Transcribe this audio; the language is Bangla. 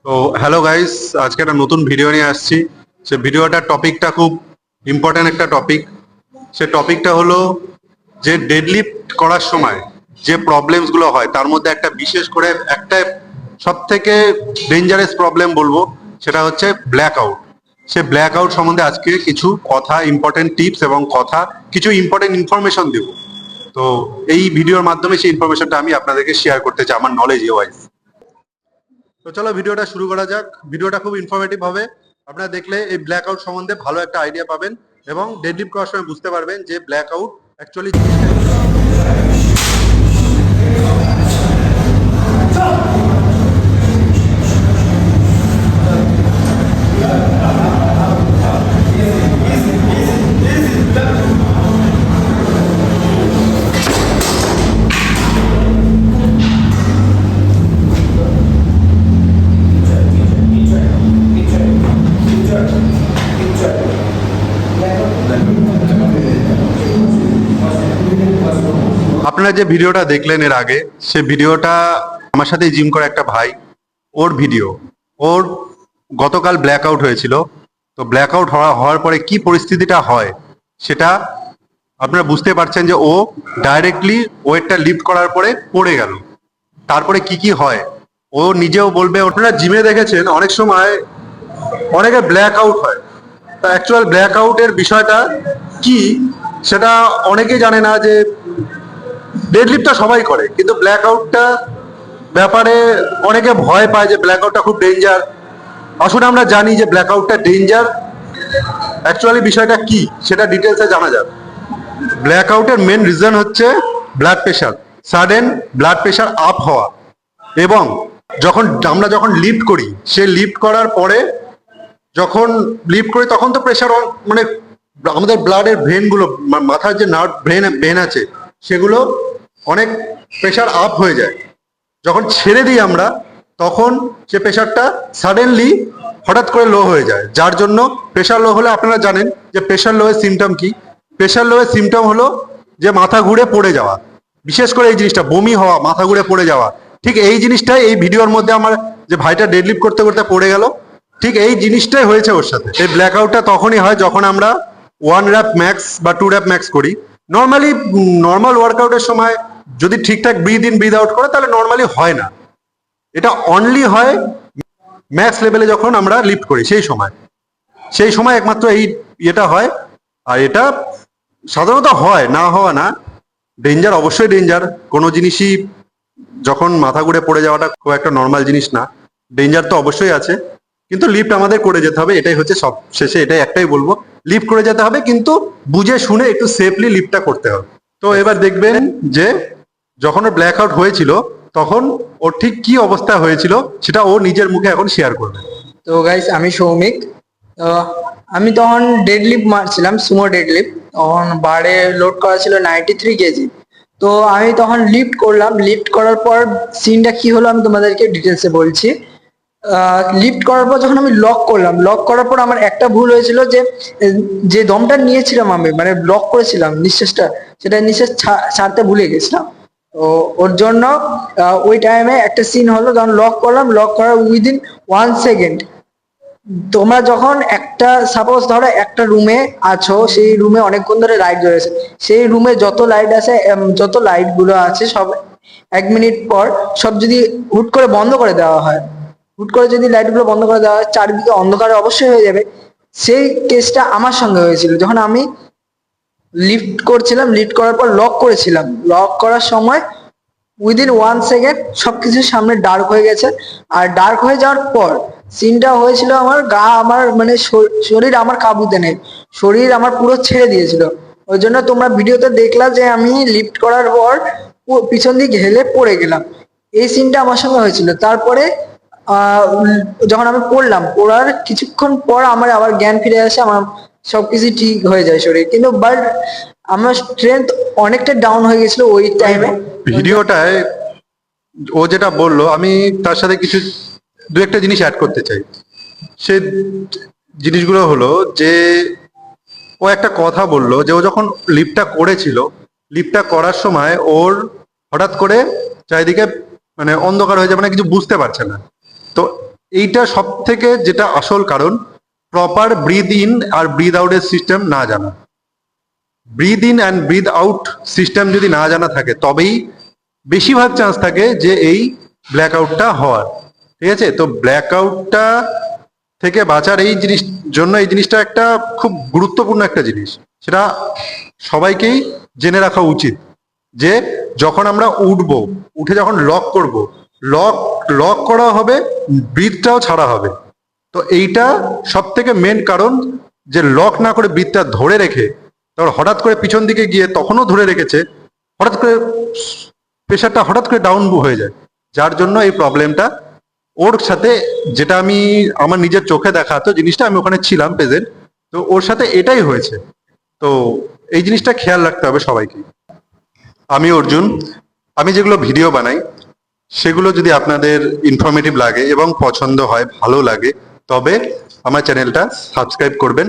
তো হ্যালো গাইস, আজকে একটা নতুন ভিডিও নিয়ে আসছি। সে ভিডিওটার টপিকটা খুব ইম্পর্ট্যান্ট একটা টপিক। সে টপিকটা হলো যে ডেডলিফট করার সময় যে প্রবলেমস গুলো হয় তার মধ্যে একটা বিশেষ করে একটা সব থেকে ডেঞ্জারাস প্রবলেম বলবো, সেটা হচ্ছে ব্ল্যাক আউট। সে ব্ল্যাক আউট সম্বন্ধে আজকে কিছু কথা, ইম্পর্টেন্ট টিপস এবং কথা, কিছু ইম্পর্টেন্ট ইনফরমেশন দেবো। তো এই ভিডিওর মাধ্যমে সেই ইনফরমেশনটা আমি আপনাদেরকে শেয়ার করতে চাই আমার নলেজ ওয়াইজ। তো চলো ভিডিওটা শুরু করা যাক। ভিডিওটা খুব ইনফরমেটিভ হবে। আপনারা দেখলে এই ব্ল্যাক আউট সম্বন্ধে ভালো একটা আইডিয়া পাবেন এবং ডেডলিফট করার সময় বুঝতে পারবেন যে ব্ল্যাক আউট অ্যাকচুয়ালি আপনারা যে ভিডিওটা দেখলেন এর আগে, সে ভিডিওটা আমার সাথে জিম করা একটা ভাই, ওর ভিডিও। ওর গতকাল ব্ল্যাক আউট হয়েছিল। তো ব্ল্যাক আউট হওয়ার পরে কি পরিস্থিতিটা হয় সেটা আপনারা বুঝতে পারছেন যে ও ডাইরেক্টলি ওয়েটটা লিফট করার পরে পড়ে গেল। তারপরে কি কি হয় ও নিজেও বলবে। আপনারা জিমে দেখেছেন অনেক সময় অনেকে ব্ল্যাক আউট হয়। তা অ্যাকচুয়াল ব্ল্যাক আউটের বিষয়টা কি সেটা অনেকেই জানে না। যে ডেডলিফটটা সবাই করে, কিন্তু ব্ল্যাক আউটটা ব্যাপারে অনেকে ভয় পায় যে ব্ল্যাক আউটটা খুব ডেঞ্জার। আসলে আমরা জানি যে ব্ল্যাক আউটটা ডেঞ্জার, অ্যাকচুয়ালি বিষয়টা কি সেটা ডিটেলসে জানা যাক। ব্ল্যাক আউটের মেন রিজন হচ্ছে blood pressure, sudden blood pressure up হওয়া। এবং যখন লিফট করি, সে লিফট করার পরে যখন লিফট করি তখন তো প্রেশার, মানে আমাদের ব্লাডের ভেনগুলো, মাথার যে নার্ভ ভেন আছে সেগুলো অনেক প্রেশার আপ হয়ে যায়। যখন ছেড়ে দিই আমরা তখন সে প্রেশারটা সাডেনলি হঠাৎ করে লো হয়ে যায়। যার জন্য প্রেশার লো হলে আপনারা জানেন যে প্রেশার লো এর সিমটম কি। প্রেশার লো এর সিমটম হলো যে মাথা ঘুরে পড়ে যাওয়া। বিশেষ করে এই জিনিসটা বমি হওয়া, মাথা ঘুরে পড়ে যাওয়া, ঠিক এই জিনিসটাই এই ভিডিওর মধ্যে আমার যে ভাইটা ডেডলিফট করতে করতে পড়ে গেল, ঠিক এই জিনিসটাই হয়েছে ওর সাথে। এই ব্ল্যাক আউটটা তখনই হয় যখন আমরা 1 র‍্যাপ ম্যাক্স বা 2 র‍্যাপ ম্যাক্স করি। নর্মালি নর্মাল ওয়ার্কআউটের সময় যদি ঠিকঠাক ব্রিদ ইন ব্রিদ আউট করে তাহলে নর্মালি হয় না। এটা অনলি হয় ম্যাক্স লেভেলে যখন আমরা লিফট করি, সেই সময় একমাত্র এই ইয়েটা হয়। আর এটা সাধারণত হয়, না হওয়া না। ডেঞ্জার, অবশ্যই ডেঞ্জার। কোনো জিনিসই যখন মাথা ঘুরে পড়ে যাওয়াটা খুব একটা নর্মাল জিনিস না। ডেঞ্জার তো অবশ্যই আছে, কিন্তু লিফট আমাদের করে যেতে হবে। এটাই হচ্ছে সব শেষে, এটাই একটাই বলবো, লিফট করে যেতে হবে, কিন্তু বুঝে শুনে একটু সেফলি লিফটটা করতে হবে। তো এবার দেখবেন যে যখন ওর ব্ল্যাক আউট হয়েছিল তখন ওর ঠিক কি অবস্থা হয়েছিল সেটা ও নিজের মুখে এখন শেয়ার করবে। তো গাইস, আমি সৌমিক। তো আমি তখন ডেডলিফট মারছিলাম, সুমো ডেডলিফট। তখন বারে লোড করা ছিল 93 কেজি। তো আমি তখন লিফট করলাম। লিফট করার পর সিনটা কি হলো আমি তোমাদেরকে ডিটেলসে বলছি। লিফট করার পর যখন আমি লক করলাম, লক করার পর আমার একটা ভুল হয়েছিল যে যে দমটা নিয়েছিলাম আমি, মানে লক করেছিলাম নিঃশ্বাসটা, সেটা নিঃশ্বাস ছাড়তে ভুলে গেছিলাম। তো ওর জন্য ওই টাইমে একটা সিন হলো, যখন লক করলাম, লক করার উইদিন 1 সেকেন্ড তোমরা যখন একটা সাপোজ ধরো একটা রুমে আছো, সেই রুমে অনেকক্ষণ ধরে লাইট জ্বলেছে, সেই রুমে যত লাইট আছে, যত লাইট গুলো আছে সব 1 মিনিট পর সব যদি হুট করে বন্ধ করে দেওয়া হয়, হুট করে যদি লাইট গুলো বন্ধ করে দেওয়া হয়, চারিদিকে অন্ধকার অবশ্যই হয়ে যাবে। সেই কেসটা আমার সঙ্গে হয়েছিল যখন আমি লিফট করছিলাম। লিফট করার পর লক করেছিলাম, লক করার সময় উইদিন 1 সেকেন্ড সবকিছু সামনে ডার্ক হয়ে গেছে। আর ডার্ক হয়ে যাওয়ার পর সিনটা হয়েছিল, আমার গা, আমার মানে শরীর আমার কাবুতে নেই, শরীর আমার পুরো ছেড়ে দিয়েছিল। ওই জন্য তোমরা ভিডিওতে দেখলা যে আমি লিফট করার পর পিছন দিকে হেলে পড়ে গেলাম। এই সিনটা আমার সঙ্গে হয়েছিল। তারপরে যখন আমি পড়লাম, পড়ার কিছুক্ষণ পর আমার আবার জ্ঞান ফিরে আসে, আমার সবকিছু ঠিক হয়ে যায় শরীর, কিন্তু বাট আমার স্ট্রেংথ অনেকটা ডাউন হয়ে গেছিল ওই টাইমে। ভিডিওটায় ও যেটা বললো, আমি তার সাথে কিছু দু একটা জিনিস অ্যাড করতে চাই। সে জিনিসগুলো হলো যে ও একটা কথা বললো যে ও যখন লিফটটা করেছিল, লিফটটা করার সময় ওর হঠাৎ করে চারিদিকে মানে অন্ধকার হয়ে যায়, মানে কিছু বুঝতে পারছে না। তো এইটা সব থেকে যেটা আসল কারণ, প্রপার ব্রিদ ইন আর ব্রিদ আউটের সিস্টেম না জানা। Breathe in and breathe out system যদি না জানা থাকে তবেই বেশিরভাগ চান্স থাকে যে এই ব্ল্যাক আউটটা হওয়ার। ঠিক আছে, তো ব্ল্যাক আউটটা থেকে বাঁচার এই জিনিসটা একটা খুব গুরুত্বপূর্ণ একটা জিনিস, সেটা সবাইকেই জেনে রাখা উচিত। যে যখন আমরা উঠবো, উঠে যখন লক করব, লক লক করা হবে, ব্রিথটাও ছাড়া হবে। তো এইটা সব থেকে মেন কারণ, যে লক না করে ব্রিথটা ধরে রেখে তারপর হঠাৎ করে পিছন দিকে গিয়ে তখনও ধরে রেখেছে, হঠাৎ করে প্রেশারটা হঠাৎ করে ডাউন হয়ে যায়, যার জন্য এই প্রবলেমটা ওর সাথে, যেটা আমি আমার নিজের চোখে দেখা, তো জিনিসটা আমি ওখানে ছিলাম প্রেজেন্ট, তো ওর সাথে এটাই হয়েছে। তো এই জিনিসটা খেয়াল রাখতে হবে সবাইকে। আমি অর্জুন, আমি যেগুলো ভিডিও বানাই সেগুলো যদি আপনাদের ইনফরমেটিভ লাগে এবং পছন্দ হয়, ভালো লাগে, তবে আমার চ্যানেলটা সাবস্ক্রাইব করবেন।